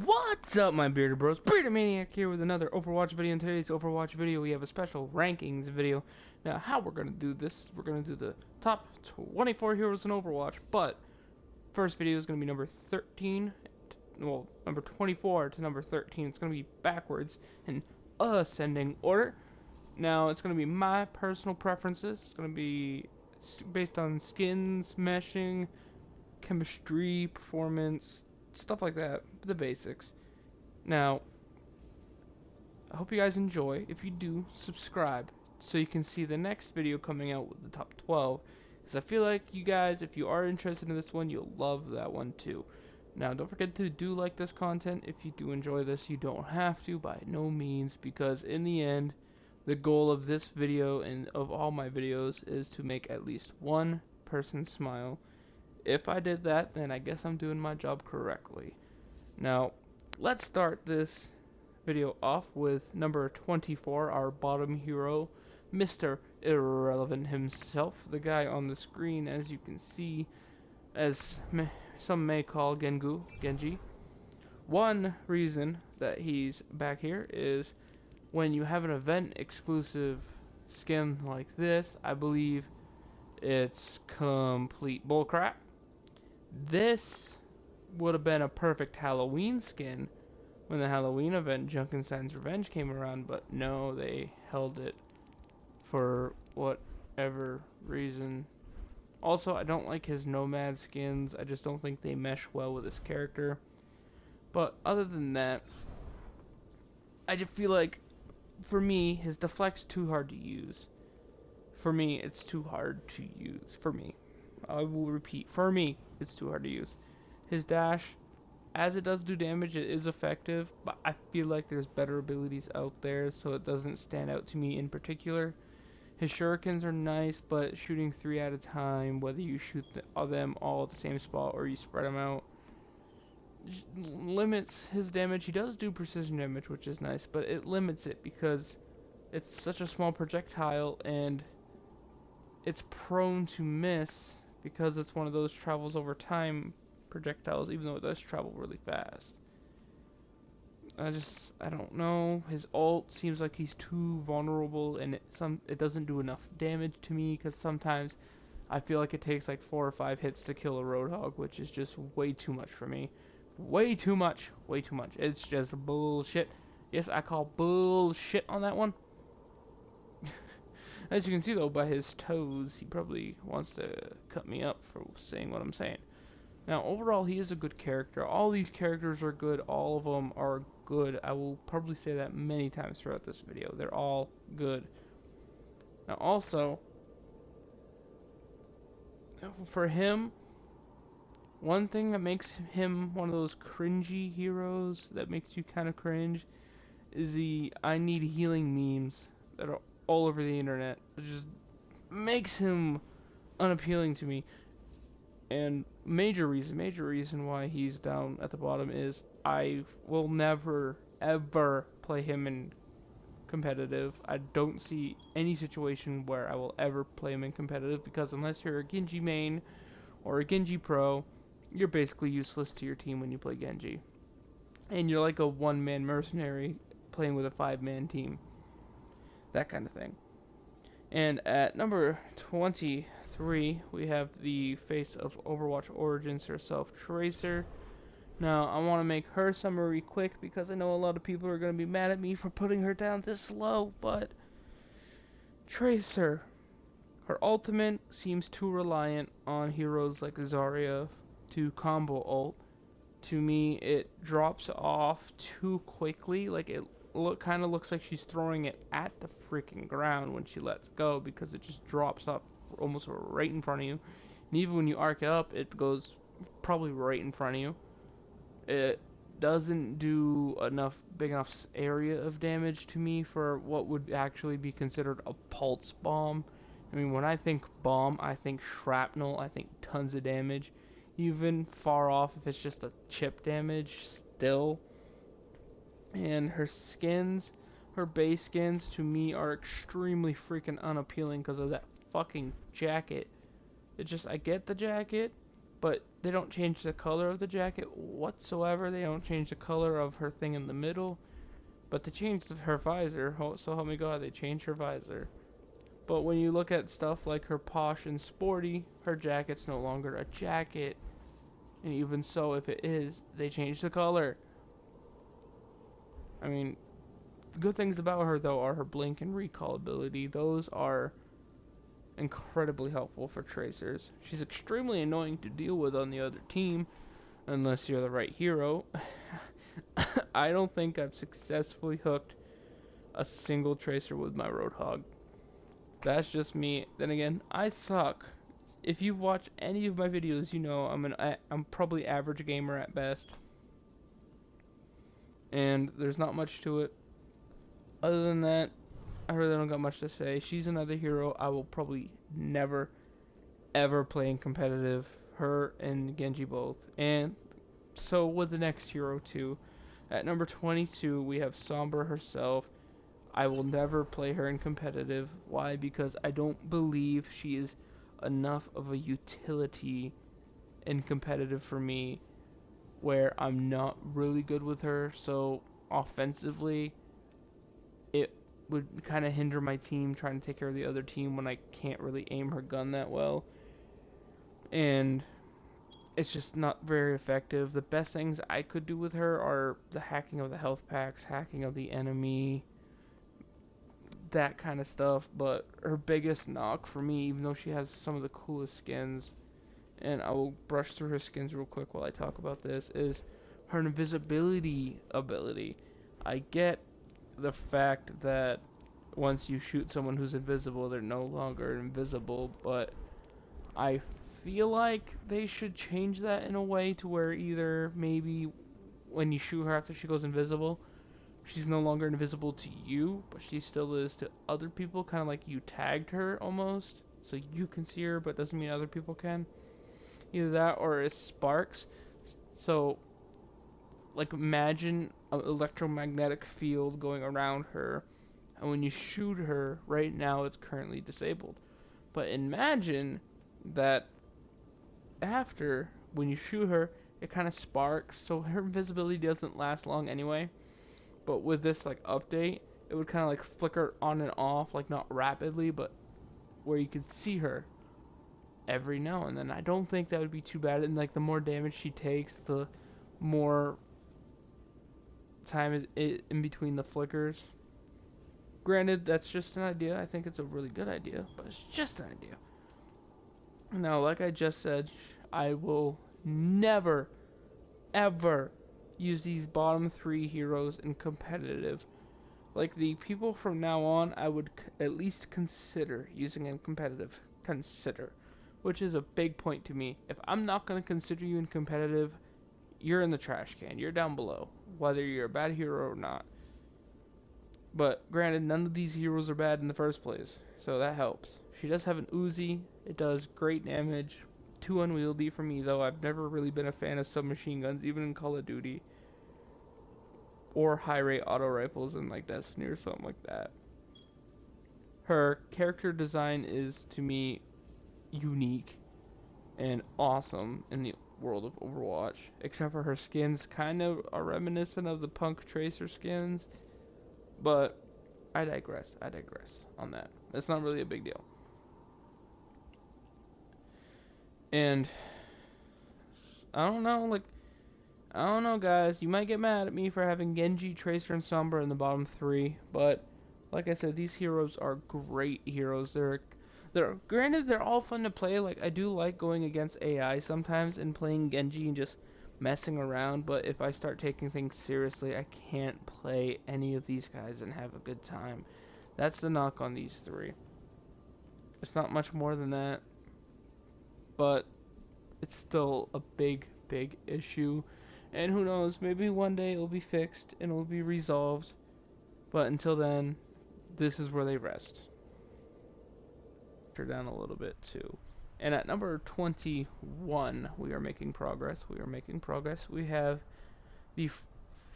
What's up, my bearded bros? Bearded Maniac here with another Overwatch video. In today's Overwatch video, we have a special rankings video. Now, how we're going to do this, we're going to do the top 24 heroes in Overwatch, but first video is going to be number 13, well, number 24 to number 13. It's going to be backwards in ascending order. Now, it's going to be my personal preferences. It's going to be based on skins, meshing, chemistry, performance, stuff like that, the basics. Now, I hope you guys enjoy. If you do, subscribe so you can see the next video coming out with the top 12. Because I feel like you guys, if you are interested in this one, you'll love that one too. Now, don't forget to do like this content. If you do enjoy this, you don't have to, by no means, because in the end, the goal of this video and of all my videos is to make at least one person smile. If I did that, then I guess I'm doing my job correctly. Now, let's start this video off with number 24, our bottom hero, Mr. Irrelevant himself, the guy on the screen, as you can see, as some may call Genji. One reason that he's back here is when you have an event exclusive skin like this, I believe it's complete bullcrap. This would have been a perfect Halloween skin when the Halloween event Junkenstein's Revenge came around, but no, they held it for whatever reason. Also, I don't like his Nomad skins. I just don't think they mesh well with his character. But other than that, I just feel like, for me, his deflect's too hard to use. For me, it's too hard to use. For me. I will repeat, for me, it's too hard to use. His dash, as it does do damage, it is effective, but I feel like there's better abilities out there, so it doesn't stand out to me in particular. His shurikens are nice, but shooting 3 at a time, whether you shoot them all at the same spot or you spread them out, limits his damage. He does do precision damage, which is nice, but it limits it because it's such a small projectile and it's prone to miss, because it's one of those travels over time projectiles, even though it does travel really fast. I don't know. His ult seems like he's too vulnerable, and it doesn't do enough damage to me, because sometimes I feel like it takes like 4 or 5 hits to kill a Roadhog, which is just way too much for me. Way too much. Way too much. It's just bullshit. Yes, I call bullshit on that one. As you can see, though, by his toes, he probably wants to cut me up for saying what I'm saying. Now, overall, he is a good character. All these characters are good. All of them are good. I will probably say that many times throughout this video. They're all good. Now, also, for him, one thing that makes him one of those cringy heroes that makes you kind of cringe is the I need healing memes that are all over the internet. It just makes him unappealing to me. And major reason why he's down at the bottom is I will never ever play him in competitive. I don't see any situation where I will ever play him in competitive, because unless you're a Genji main or a Genji pro, you're basically useless to your team when you play Genji. And you're like a one-man mercenary playing with a 5-man team. That kind of thing. And at number 23, we have the face of Overwatch Origins herself, Tracer. Now, I want to make her summary quick, because I know a lot of people are going to be mad at me for putting her down this low, but Tracer, her ultimate seems too reliant on heroes like Zarya to combo ult. To me, it drops off too quickly. Like, it kind of looks like she's throwing it at the freaking ground when she lets go, because it just drops off almost right in front of you. And even when you arc it up, it goes probably right in front of you. It doesn't do big enough area of damage to me for what would actually be considered a pulse bomb. I mean, when I think bomb, I think shrapnel, I think tons of damage. Even far off, if it's just a chip damage, still. And her skins, her base skins, to me are extremely freaking unappealing because of that fucking jacket. I get the jacket, but they don't change the color of the jacket whatsoever. They don't change the color of her thing in the middle, but they changed her visor. So help me God, they changed her visor. But when you look at stuff like her posh and sporty, her jacket's no longer a jacket. And even so, if it is, they changed the color. I mean, the good things about her, though, are her blink and recall ability. Those are incredibly helpful for tracers. She's extremely annoying to deal with on the other team, unless you're the right hero. I don't think I've successfully hooked a single tracer with my Roadhog. That's just me. Then again, I suck. If you've watched any of my videos, you know I'm probably average gamer at best. And there's not much to it. Other than that, I really don't got much to say. She's another hero I will probably never, ever play in competitive. Her and Genji both. And so with the next hero too. At number 22, we have Sombra herself. I will never play her in competitive. Why? Because I don't believe she is enough of a utility in competitive for me, where I'm not really good with her. So offensively, it would kind of hinder my team trying to take care of the other team when I can't really aim her gun that well. And it's just not very effective. The best things I could do with her are the hacking of the health packs, hacking of the enemy, that kind of stuff. But her biggest knock for me, even though she has some of the coolest skins, and I will brush through her skins real quick while I talk about this, is her invisibility ability. I get the fact that once you shoot someone who's invisible, they're no longer invisible, but I feel like they should change that in a way to where either maybe when you shoot her after she goes invisible, she's no longer invisible to you, but she still is to other people, kind of like you tagged her almost, so you can see her, but doesn't mean other people can. Either that or it sparks. So, like, imagine an electromagnetic field going around her, and when you shoot her, right now it's currently disabled. But imagine that after, when you shoot her, it kind of sparks, so her invisibility doesn't last long anyway. But with this, like, update, it would kind of, like, flicker on and off, like, not rapidly, but where you could see her every now and then. I don't think that would be too bad, and, like, the more damage she takes, the more time is in between the flickers. Granted, that's just an idea. I think it's a really good idea, but it's just an idea. Now, like I just said, I will never, ever use these bottom 3 heroes in competitive. Like, the people from now on, I would at least consider using in competitive. Consider. Which is a big point to me. If I'm not going to consider you in competitive, you're in the trash can. You're down below, whether you're a bad hero or not. But granted, none of these heroes are bad in the first place, so that helps. She does have an Uzi. It does great damage. Too unwieldy for me, though. I've never really been a fan of submachine guns, even in Call of Duty, or high rate auto rifles in like Destiny or something like that. Her character design is, to me, unique and awesome in the world of Overwatch, except for her skins kind of are reminiscent of the Punk Tracer skins, but I digress on that. It's not really a big deal. And I don't know, guys, you might get mad at me for having Genji, Tracer, and Sombra in the bottom 3, but like I said, these heroes are great heroes. They're granted, they're all fun to play. Like, I do like going against AI sometimes and playing Genji and just messing around, but if I start taking things seriously, I can't play any of these guys and have a good time. That's the knock on these 3. It's not much more than that, but it's still a big issue. And who knows, maybe one day it will be fixed and it will be resolved. But until then, this is where they rest. Down a little bit too. And at number 21, we are making progress. We have the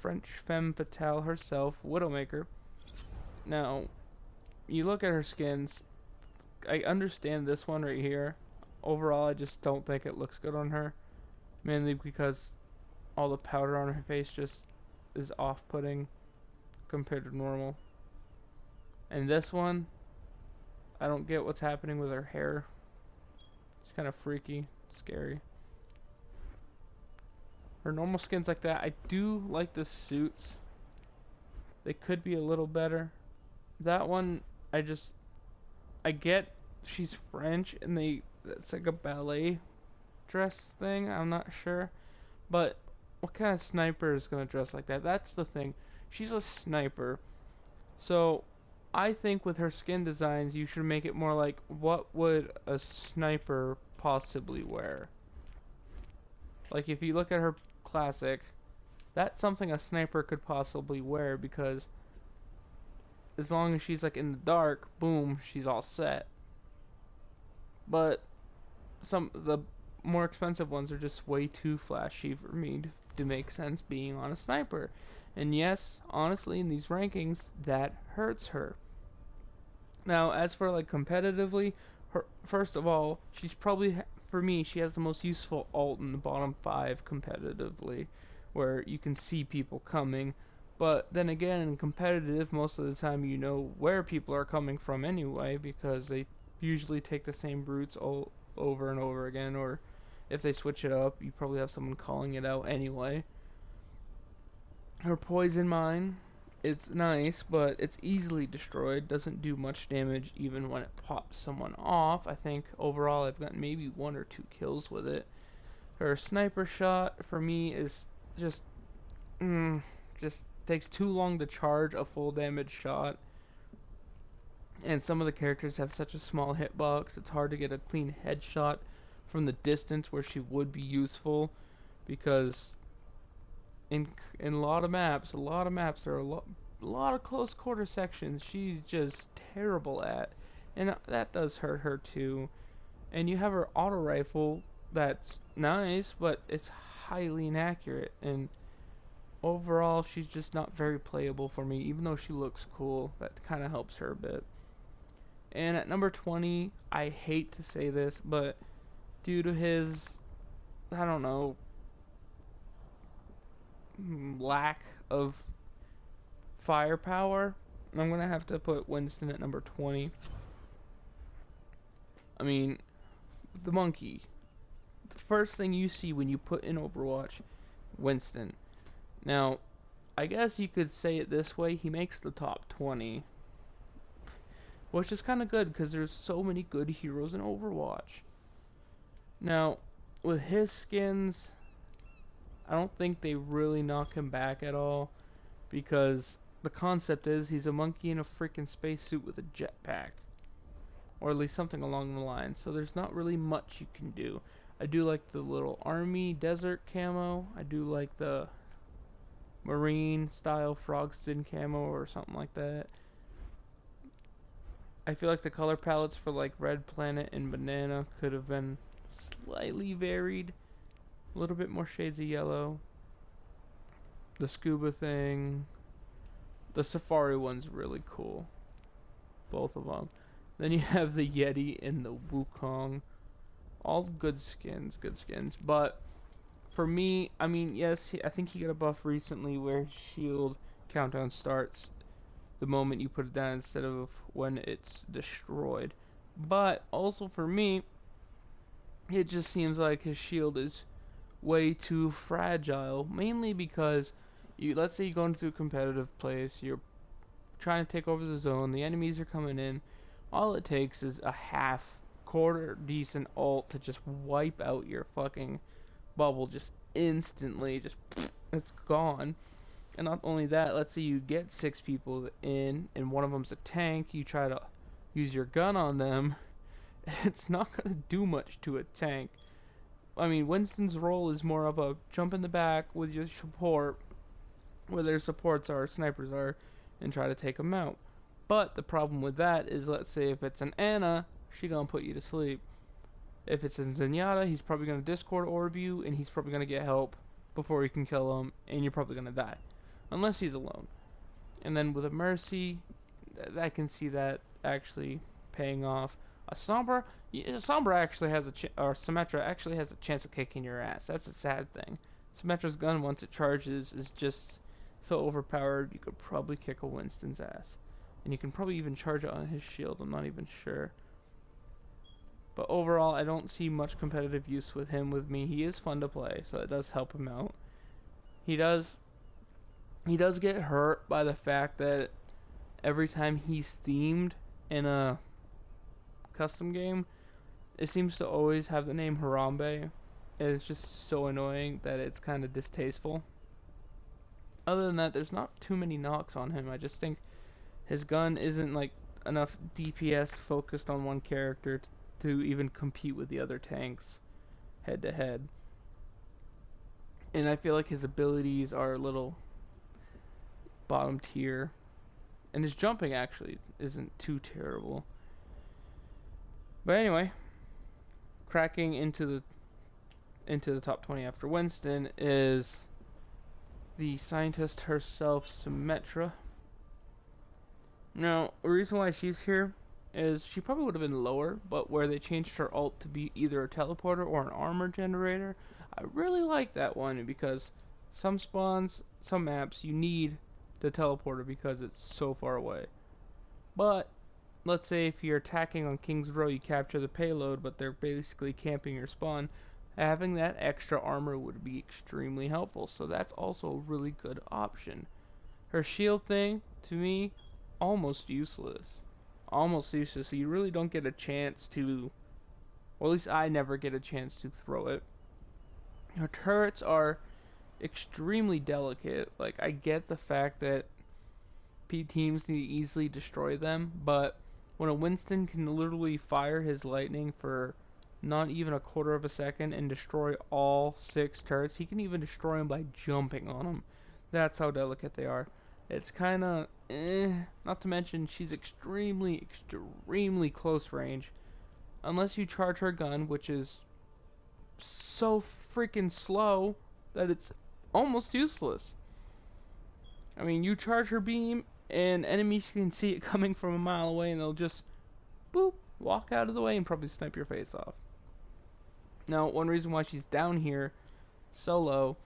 French femme fatale herself, Widowmaker. Now, you look at her skins, I understand this one right here. overall, I just don't think it looks good on her. Mainly because all the powder on her face just is off-putting compared to normal. And this one, I don't get what's happening with her hair. It's kind of freaky, scary. Her normal skin's like that. I do like the suits. They could be a little better. That one, I get she's French and it's like a ballet dress thing. I'm not sure. But what kind of sniper is going to dress like that? That's the thing. She's a sniper. So I think with her skin designs, you should make it more like, what would a sniper possibly wear? Like if you look at her classic, that's something a sniper could possibly wear, because as long as she's like in the dark, boom, she's all set. But the more expensive ones are just way too flashy for me to make sense being on a sniper. And yes, honestly, in these rankings, that hurts her. Now, as for like competitively, first of all, she's probably, for me, she has the most useful ult in the bottom 5 competitively, where you can see people coming. But then again, in competitive, most of the time you know where people are coming from anyway, because they usually take the same routes all over and over again, or if they switch it up, you probably have someone calling it out anyway. Her poison mine, it's nice, but it's easily destroyed, doesn't do much damage even when it pops someone off. I think overall I've gotten maybe 1 or 2 kills with it. Her sniper shot for me is just takes too long to charge a full damage shot. And some of the characters have such a small hitbox, it's hard to get a clean headshot from the distance where she would be useful, because in a lot of maps there are a lot of close quarter sections she's just terrible at, and that does hurt her too. And you have her auto rifle that's nice, but it's highly inaccurate, and overall she's just not very playable for me, even though she looks cool. That kind of helps her a bit. And at number 20, I hate to say this, but due to his, I don't know, lack of firepower, I'm gonna have to put Winston at number 20. I mean, the monkey. The first thing you see when you put in Overwatch, Winston. Now, I guess you could say it this way, he makes the top 20. Which is kind of good, because there's so many good heroes in Overwatch. Now, with his skins, I don't think they really knock him back at all, because the concept is he's a monkey in a freaking spacesuit with a jetpack, or at least something along the line, so there's not really much you can do. I do like the little army desert camo, I do like the marine style Frogston camo or something like that. I feel like the color palettes for like Red Planet and Banana could have been slightly varied. A little bit more shades of yellow. The scuba thing. The safari one's really cool. Both of them. Then you have the Yeti and the Wukong. All good skins, But for me, I mean, yes, I think he got a buff recently where shield countdown starts the moment you put it down instead of when it's destroyed. But also for me, it just seems like his shield is way too fragile, mainly because let's say you go into a competitive place, you're trying to take over the zone, the enemies are coming in, all it takes is a quarter decent ult to just wipe out your fucking bubble just instantly, just it's gone. And not only that, let's say you get 6 people in and one of them's a tank, you try to use your gun on them, it's not going to do much to a tank. I mean, Winston's role is more of a jump in the back with your support, where their supports are, snipers are, and try to take them out. But the problem with that is, let's say if it's an Ana, she gonna put you to sleep. If it's a Zenyatta, he's probably gonna Discord orb you, and he's probably gonna get help before you can kill him, and you're probably gonna die. Unless he's alone. And then with a Mercy, I can see that actually paying off. A Sombra, Sombra actually has or Symmetra actually has a chance of kicking your ass. That's a sad thing. Symmetra's gun, once it charges, is just so overpowered, you could probably kick a Winston's ass. And you can probably even charge it on his shield, I'm not even sure. But overall, I don't see much competitive use with him with me. He is fun to play, so it does help him out. He does get hurt by the fact that every time he's themed in a custom game, it seems to always have the name Harambe. And it's just so annoying that it's kind of distasteful. Other than that, there's not too many knocks on him. I just think his gun isn't like enough DPS focused on one character to even compete with the other tanks head to head. And I feel like his abilities are a little bottom tier. And his jumping actually isn't too terrible. But anyway, cracking into the top 20 after Winston is the scientist herself, Symmetra. Now, the reason why she's here is she probably would have been lower, but where they changed her ult to be either a teleporter or an armor generator, I really like that one because some spawns, some maps, you need the teleporter because it's so far away. But let's say if you're attacking on King's Row, you capture the payload, but they're basically camping your spawn, having that extra armor would be extremely helpful. So that's also a really good option. Her shield thing, to me, almost useless. Almost useless. So you really don't get a chance to, well, at least I never get a chance to throw it. Her turrets are extremely delicate. Like, I get the fact that teams need to easily destroy them, but when a Winston can literally fire his lightning for not even a quarter of a second and destroy all 6 turrets, he can even destroy them by jumping on them. That's how delicate they are. It's kind of not to mention she's extremely close range. Unless you charge her gun, which is so freaking slow that it's almost useless. I mean, you charge her beam and enemies can see it coming from a mile away and they'll just boop, walk out of the way and probably snipe your face off. Now, one reason why she's down here so low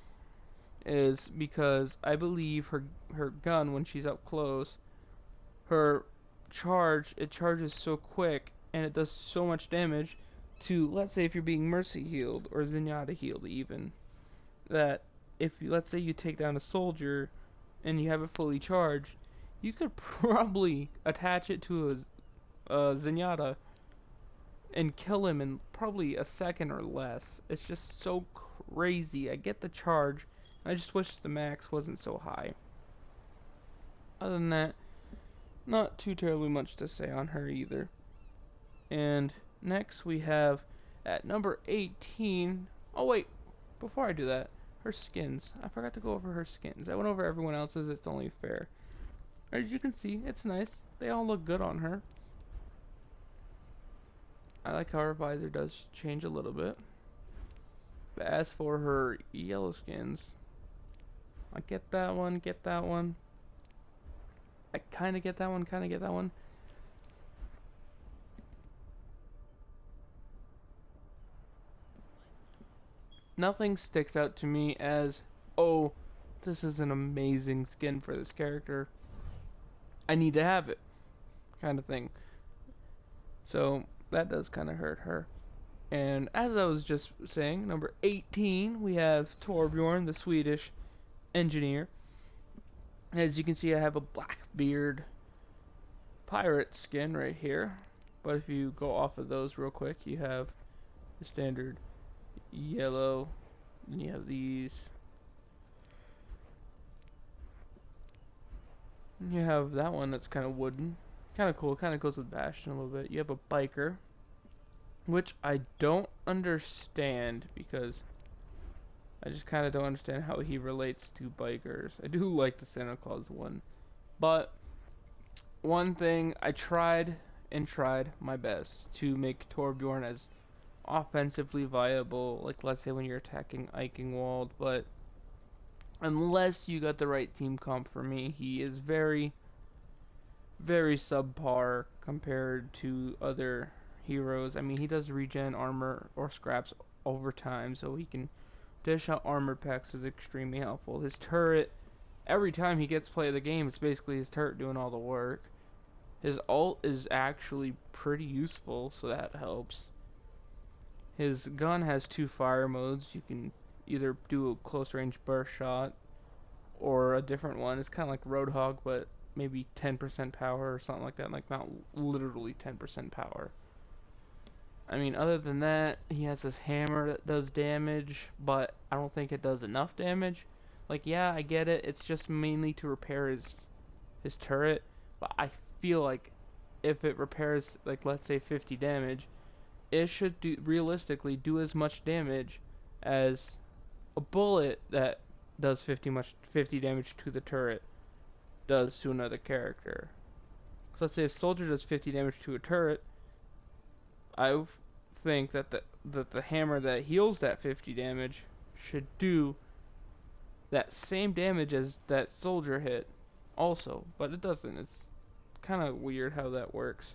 is because I believe her gun, when she's up close, her it charges so quick and it does so much damage to, let's say if you're being mercy healed or zenyatta healed even, that if let's say you take down a soldier and you have it fully charged, you could probably attach it to a zenyatta and kill him in probably a second or less. It's just so crazy. I get the charge, I just wish the max wasn't so high. Other than that, not too terribly much to say on her either. And next we have at number 18. Oh wait, before I do that, her skins. I forgot to go over her skins. I went over everyone else's, it's only fair. As you can see, it's nice. They all look good on her. I like how her visor does change a little bit. But as for her yellow skins, I get that one, get that one. I kinda get that one, kinda get that one. Nothing sticks out to me as, oh, this is an amazing skin for this character, I need to have it, kind of thing. So that does kind of hurt her. And as I was just saying, number 18, we have Torbjorn, the Swedish engineer. As you can see, I have a Blackbeard pirate skin right here. But if you go off of those real quick, you have the standard yellow, and you have these. And you have that one that's kind of wooden. Kind of cool, kind of goes with Bastion a little bit. You have a biker, which I don't understand because I just kind of don't understand how he relates to bikers. I do like the Santa Claus one, but one thing, I tried my best to make Torbjorn as offensively viable, like let's say when you're attacking Eichenwald, but unless you got the right team comp for me, he is very subpar compared to other heroes. I mean, he does regen armor or scraps over time, so he can dish out armor packs is extremely helpful. His turret, every time he gets play of the game, it's basically his turret doing all the work. His ult is actually pretty useful, so that helps. His gun has 2 fire modes. You can either do a close range burst shot or a different one. It's kind of like Roadhog, but maybe 10% power or something like that. Like, not literally 10% power. I mean, other than that, he has this hammer that does damage, but I don't think it does enough damage. Like, yeah, I get it. It's just mainly to repair his turret, but I feel like if it repairs, like, let's say 50 damage, it should realistically do as much damage as a bullet that does 50 damage to the turret does to another character. So let's say a soldier does 50 damage to a turret, I think that the hammer that heals that 50 damage should do that same damage as that soldier hit also, but it doesn't. It's kind of weird how that works.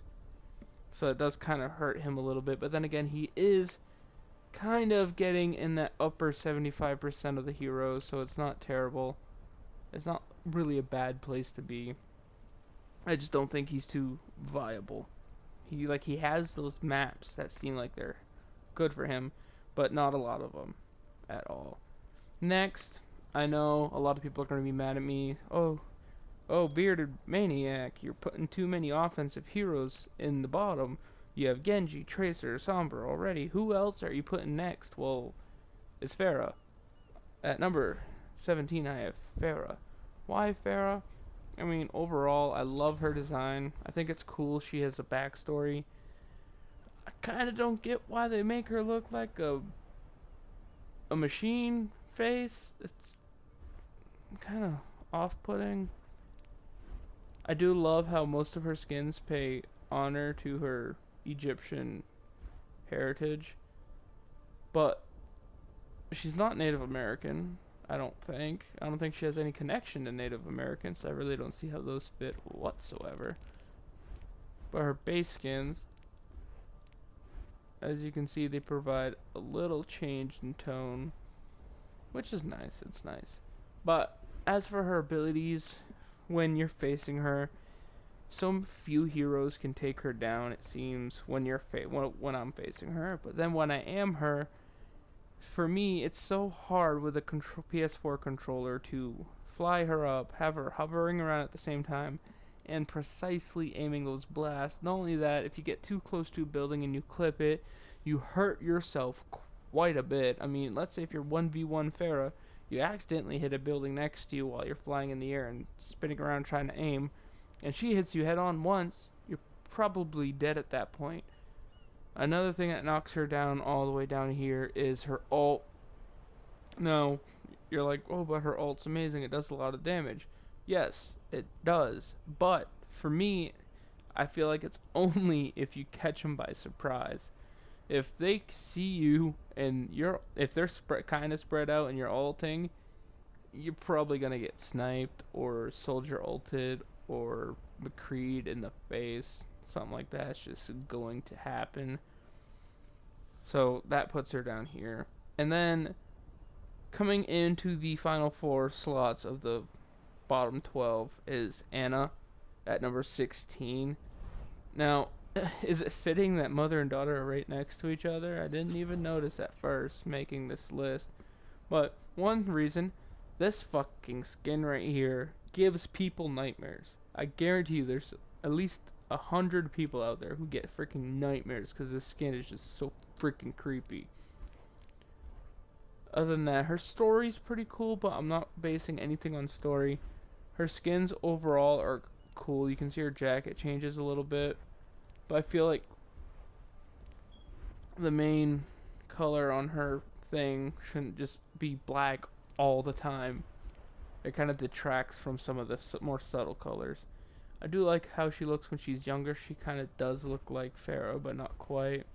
So it does kind of hurt him a little bit, but then again, he is kind of getting in that upper 75% of the heroes, so it's not terrible. It's not really a bad place to be. I just don't think he's too viable. He has those maps that seem like they're good for him, but not a lot of them at all. Next, I know a lot of people are going to be mad at me. Oh, Bearded Maine-iac, you're putting too many offensive heroes in the bottom. You have Genji, Tracer, Sombra already. Who else are you putting next? Well, it's Pharah. At number 17, I have Pharah. Why Pharah? I mean, overall, I love her design. I think it's cool she has a backstory. I kind of don't get why they make her look like a machine face. It's kind of off-putting. I do love how most of her skins pay honor to her Egyptian heritage, but she's not Native American. I don't think. I don't think she has any connection to Native Americans, so I really don't see how those fit whatsoever. But her base skins, as you can see, they provide a little change in tone, which is nice. It's nice. But as for her abilities, when you're facing her, some few heroes can take her down, it seems, when when I'm facing her. But then when I am her, for me, it's so hard with a PS4 controller to fly her up, have her hovering around at the same time, and precisely aiming those blasts. Not only that, if you get too close to a building and you clip it, you hurt yourself quite a bit. I mean, let's say if you're 1v1 Pharah, you accidentally hit a building next to you while you're flying in the air and spinning around trying to aim, and she hits you head on once, you're probably dead at that point. Another thing that knocks her down all the way down here is her ult. Now, you're like, oh, but her ult's amazing. It does a lot of damage. Yes, it does. But for me, I feel like it's only if you catch them by surprise. If they see you and if they're kind of spread out and you're ulting, you're probably gonna get sniped or soldier ulted or McCreed in the face. Something like that's just going to happen. So that puts her down here. And then coming into the final 4 slots of the bottom 12 is Anna at number 16. Now, is it fitting that mother and daughter are right next to each other? I didn't even notice at first making this list. But one reason, this fucking skin right here gives people nightmares. I guarantee you there's at least 100 people out there who get freaking nightmares because this skin is just so freaking creepy. Other than that, her story's pretty cool, but I'm not basing anything on story. Her skins overall are cool. You can see her jacket changes a little bit, but I feel like the main color on her thing shouldn't just be black all the time. It kind of detracts from some of the more subtle colors. I do like how she looks when she's younger. She kind of does look like Pharah, but not quite.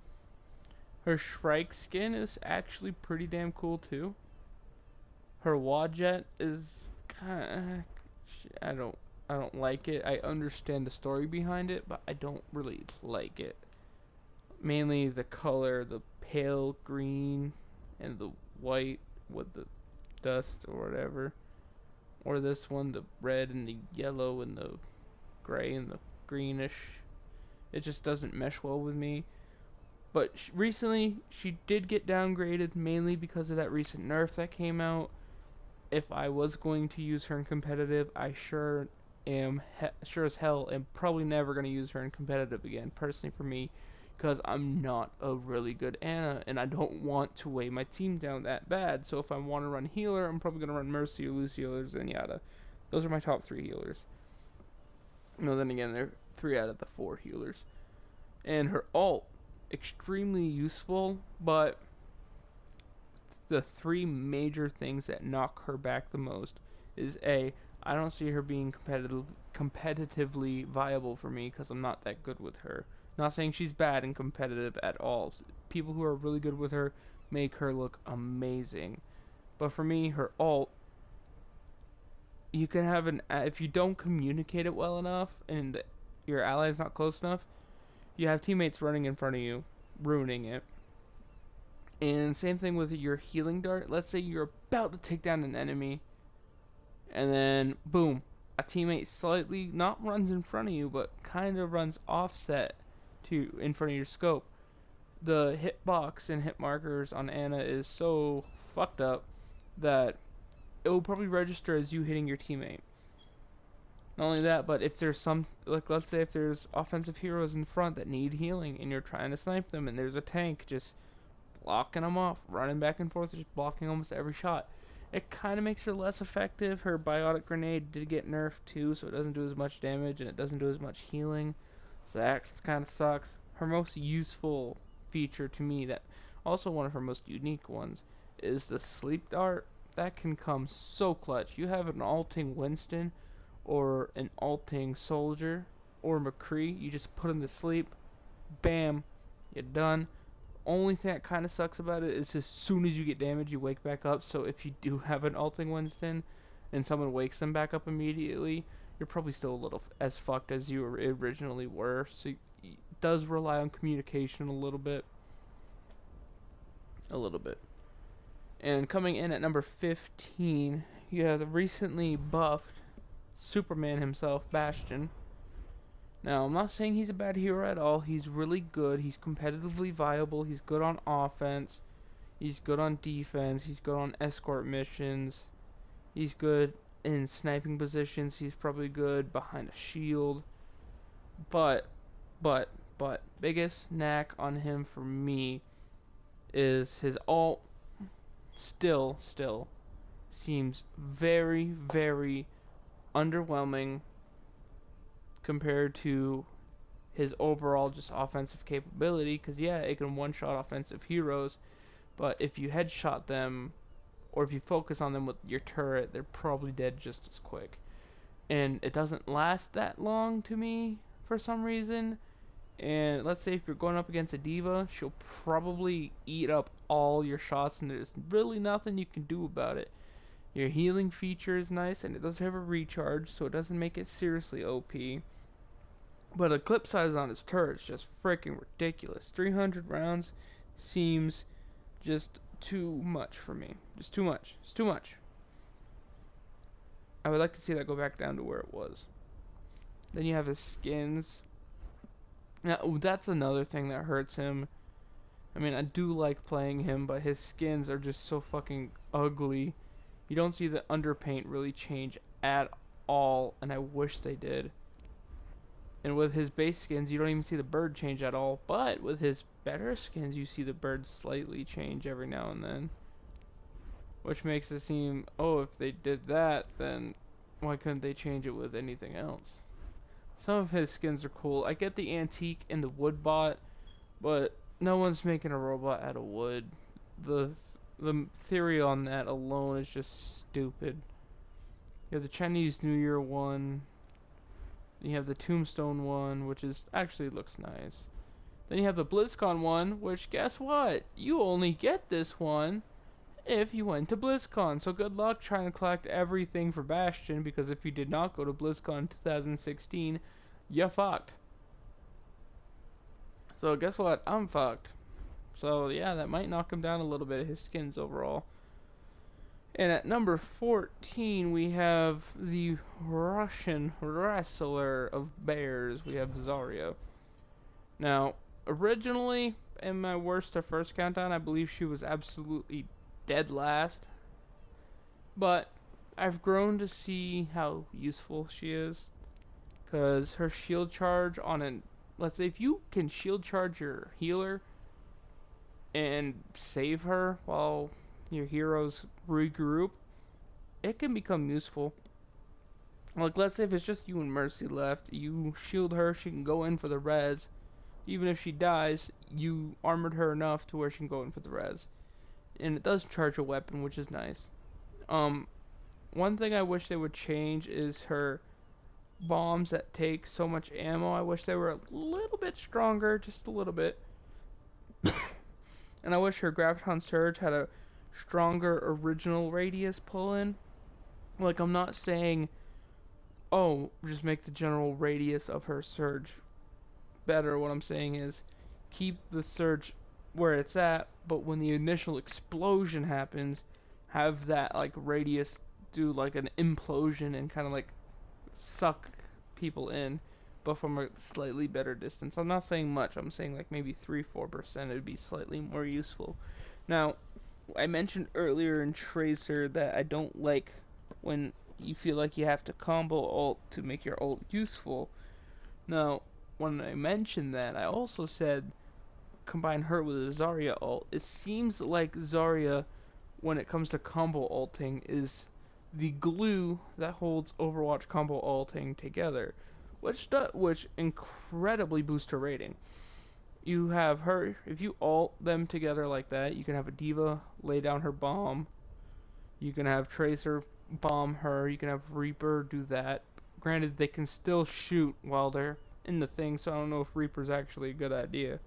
Her Shrike skin is actually pretty damn cool too. Her Wadjet is kind of, I don't like it. I understand the story behind it, but I don't really like it. mainly the color, the pale green and the white with the dust or whatever. Or this one, the red and the yellow and the gray and the greenish. It just doesn't mesh well with me. But recently, she did get downgraded mainly because of that recent nerf that came out. If I was going to use her in competitive, I sure as hell am probably never going to use her in competitive again, personally for me, because I'm not a really good Ana, and I don't want to weigh my team down that bad. So if I want to run healer, I'm probably going to run Mercy or Lucio or Zenyatta. Those are my top 3 healers. No, then again, they're 3 out of the 4 healers. And her ult, extremely useful, but the 3 major things that knock her back the most is A, I don't see her being competitively viable for me because I'm not that good with her. Not saying she's bad and competitive at all. People who are really good with her make her look amazing. But for me, her ult, you can have if you don't communicate it well enough and your ally's not close enough, you have teammates running in front of you, ruining it. And same thing with your healing dart. Let's say you're about to take down an enemy, and then boom, a teammate slightly not runs in front of you, but kind of runs offset to in front of your scope. The hitbox and hit markers on Ana is so fucked up that it will probably register as you hitting your teammate. Not only that, but if there's let's say if there's offensive heroes in front that need healing and you're trying to snipe them and there's a tank just blocking them off, running back and forth, just blocking almost every shot, it kind of makes her less effective. Her biotic grenade did get nerfed too, so it doesn't do as much damage and it doesn't do as much healing. So that kind of sucks. Her most useful feature to me, that also one of her most unique ones, is the sleep dart. That can come so clutch. You have an ulting Winston or an ulting Soldier or McCree, you just put him to sleep, bam, you're done. Only thing that kind of sucks about it is as soon as you get damage, you wake back up. So if you do have an ulting Winston and someone wakes them back up immediately, you're probably still a little as fucked as you originally were. So it does rely on communication a little bit. And coming in at number 15, you have the recently buffed Superman himself, Bastion. Now, I'm not saying he's a bad hero at all. He's really good. He's competitively viable. He's good on offense. He's good on defense. He's good on escort missions. He's good in sniping positions. He's probably good behind a shield. But, biggest knack on him for me is his ult still seems very, very underwhelming compared to his overall just offensive capability, because yeah, it can one-shot offensive heroes, but if you headshot them or if you focus on them with your turret, they're probably dead just as quick. And it doesn't last that long to me for some reason. And let's say if you're going up against a diva, she'll probably eat up all your shots and there's really nothing you can do about it. Your healing feature is nice and it does have a recharge, so it doesn't make it seriously OP. But the clip size on his turret is just freaking ridiculous. 300 rounds seems just too much for me. Just too much. It's too much. I would like to see that go back down to where it was. Then you have his skins. Now, that's another thing that hurts him. I mean, I do like playing him, but his skins are just so fucking ugly. You don't see the underpaint really change at all, and I wish they did. And with his base skins, you don't even see the bird change at all. But with his better skins, you see the bird slightly change every now and then. Which makes it seem, oh, if they did that, then why couldn't they change it with anything else? Some of his skins are cool. I get the antique and the wood bot, but no one's making a robot out of wood. The theory on that alone is just stupid. You have the Chinese New Year one. You have the Tombstone one, which is actually looks nice. Then you have the BlizzCon one, which guess what? You only get this one if you went to BlizzCon. So good luck trying to collect everything for Bastion, because if you did not go to BlizzCon 2016, you fucked. So guess what? I'm fucked. So yeah, that might knock him down a little bit of his skins overall. And at number 14, we have the Russian wrestler of bears. We have Zarya. Now, originally, in my worst to first countdown, I believe she was absolutely dead last. But I've grown to see how useful she is. Because her shield charge on an... Let's say if you can shield charge your healer and save her while your heroes regroup, it can become useful. Like, let's say if it's just you and Mercy left, you shield her, she can go in for the res. Even if she dies, you armored her enough to where she can go in for the res. And it does charge a weapon, which is nice. One thing I wish they would change is her bombs that take so much ammo. I wish they were a little bit stronger, just a little bit. And I wish her Graviton Surge had a stronger original radius pull-in. Like, I'm not saying, oh, just make the general radius of her surge better. What I'm saying is, keep the surge where it's at, but when the initial explosion happens, have that, like, radius do, like, an implosion and kind of, like, suck people in, but from a slightly better distance. I'm not saying much. I'm saying, like, maybe 3-4%. It would be slightly more useful. Now, I mentioned earlier in Tracer that I don't like when you feel like you have to combo ult to make your ult useful. Now, when I mentioned that, I also said combine her with a Zarya ult. It seems like Zarya, when it comes to combo ulting, is the glue that holds Overwatch combo ulting together, which incredibly boosts her rating. You have her, if you ult them together like that, you can have a D.Va lay down her bomb. You can have Tracer bomb her. You can have Reaper do that. Granted, they can still shoot while they're in the thing, so I don't know if Reaper's actually a good idea.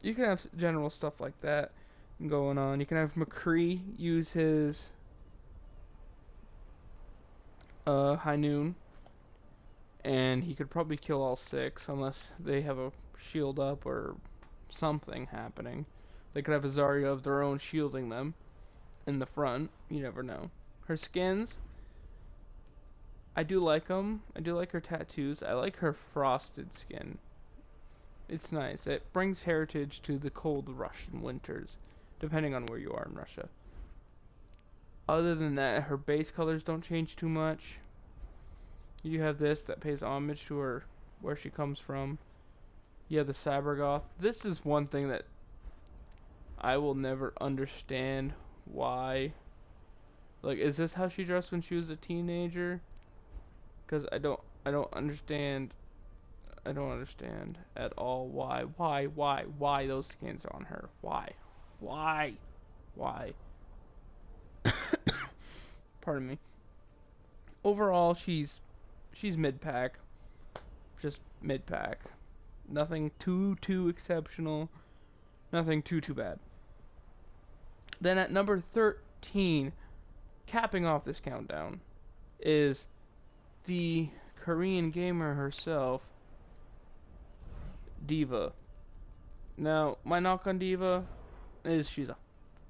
You can have general stuff like that going on. You can have McCree use his High Noon, and he could probably kill all 6 unless they have a shield up or something happening. They could have a Zarya of their own shielding them in the front. You never know. Her skins, I do like them. I do like her tattoos. I like her frosted skin. It's nice. It brings heritage to the cold Russian winters, depending on where you are in Russia. Other than that, her base colors don't change too much. You have this that pays homage to her, where she comes from. You have the Sabergoth. This is one thing that I will never understand why. Like, is this how she dressed when she was a teenager? Because I don't understand. I don't understand at all why those skins are on her. Why? Pardon me. Overall, she's mid-pack. Just mid-pack. Nothing too exceptional. Nothing too bad. Then at number 13, capping off this countdown, is the Korean gamer herself, D.Va. Now, my knock on D.Va is she's a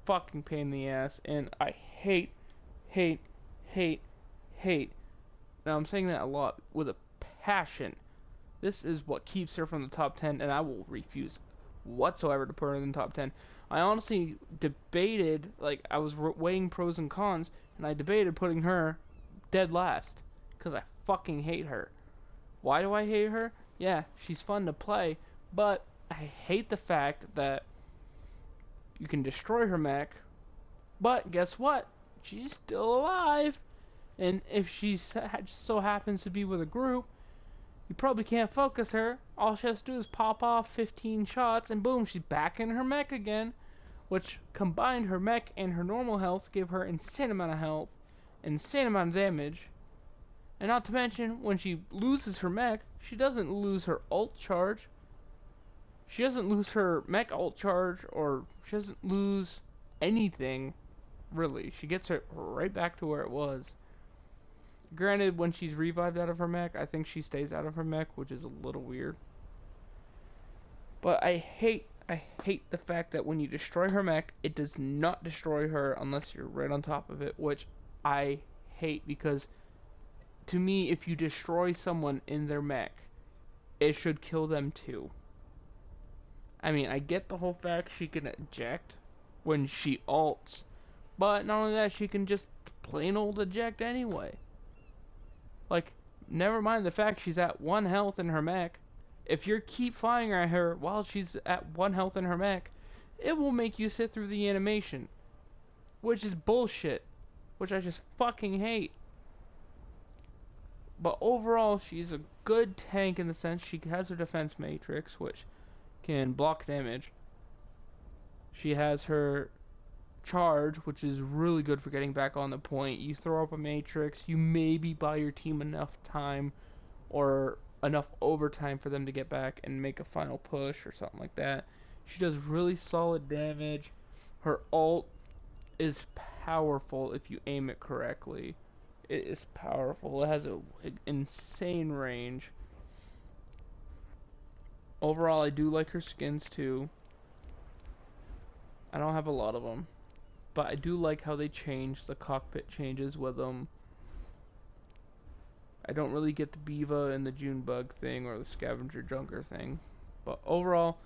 fucking pain in the ass, and I hate. Now, I'm saying that a lot with a passion. This is what keeps her from the top 10, and I will refuse whatsoever to put her in the top 10. I honestly debated, like, I was weighing pros and cons, and I debated putting her dead last, because I fucking hate her. Why do I hate her? Yeah, she's fun to play, but I hate the fact that you can destroy her mech, but guess what? She's still alive, and if she so happens to be with a group, you probably can't focus her. All she has to do is pop off 15 shots, and boom, she's back in her mech again, which combined her mech and her normal health give her insane amount of health, insane amount of damage. And not to mention, when she loses her mech, she doesn't lose her ult charge. She doesn't lose her mech ult charge, or she doesn't lose anything, really. She gets it right back to where it was. Granted, when she's revived out of her mech, I think she stays out of her mech, which is a little weird. But I hate the fact that when you destroy her mech, it does not destroy her unless you're right on top of it, which I hate, because to me, if you destroy someone in their mech, it should kill them too. I mean, I get the whole fact she can eject when she ults, but not only that, she can just plain old eject anyway. Like, never mind the fact she's at 1 health in her mech. If you keep firing at her while she's at 1 health in her mech, it will make you sit through the animation, which is bullshit, which I just fucking hate. But overall, she's a good tank in the sense she has her defense matrix, which can block damage. She has her charge, which is really good for getting back on the point. You throw up a matrix, you maybe buy your team enough time or enough overtime for them to get back and make a final push or something like that. She does really solid damage. Her ult is powerful if you aim it correctly. It is powerful. It has an insane range. Overall, I do like her skins too. I don't have a lot of them, but I do like how they change the cockpit changes with them. I don't really get the Beaver and the Junebug thing or the Scavenger Junker thing, but overall,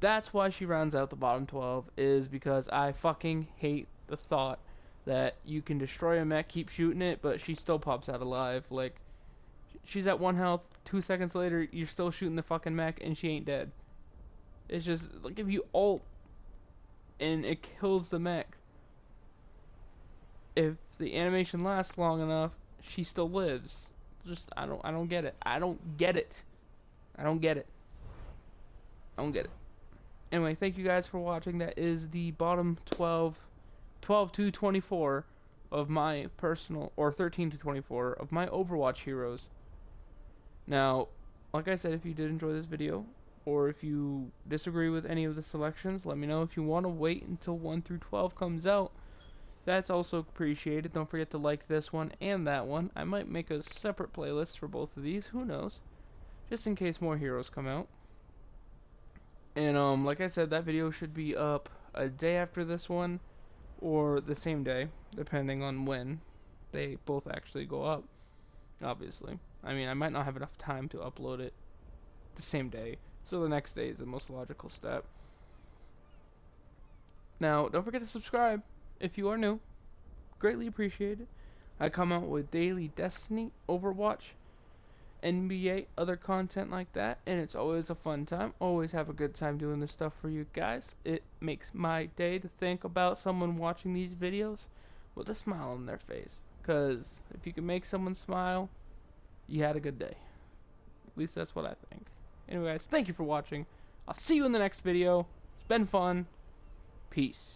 that's why she rounds out the bottom 12, is because I fucking hate the thought that you can destroy a mech, keep shooting it, but she still pops out alive. Like, she's at 1 health, 2 seconds later, you're still shooting the fucking mech, and she ain't dead. It's just, like, if you ult, and it kills the mech, if the animation lasts long enough, she still lives. Just, I don't get it. I don't get it. I don't get it. I don't get it. Anyway, thank you guys for watching. That is the bottom 12 to 24 of my personal, or 13 to 24 of my Overwatch heroes. Now, like I said, if you did enjoy this video, or if you disagree with any of the selections, let me know. If you want to wait until 1 through 12 comes out, that's also appreciated. Don't forget to like this one and that one. I might make a separate playlist for both of these, who knows, just in case more heroes come out. And like I said, that video should be up a day after this one, or the same day, depending on when they both actually go up, obviously. I mean, I might not have enough time to upload it the same day, so the next day is the most logical step. Now, don't forget to subscribe if you are new. Greatly appreciated. I come out with daily Destiny, Overwatch, NBA, other content like that, and it's always a fun time. Always have a good time doing this stuff for you guys. It makes my day to think about someone watching these videos with a smile on their face, because if you can make someone smile, you had a good day. At least that's what I think. Anyway guys, thank you for watching. I'll see you in the next video. It's been fun. Peace.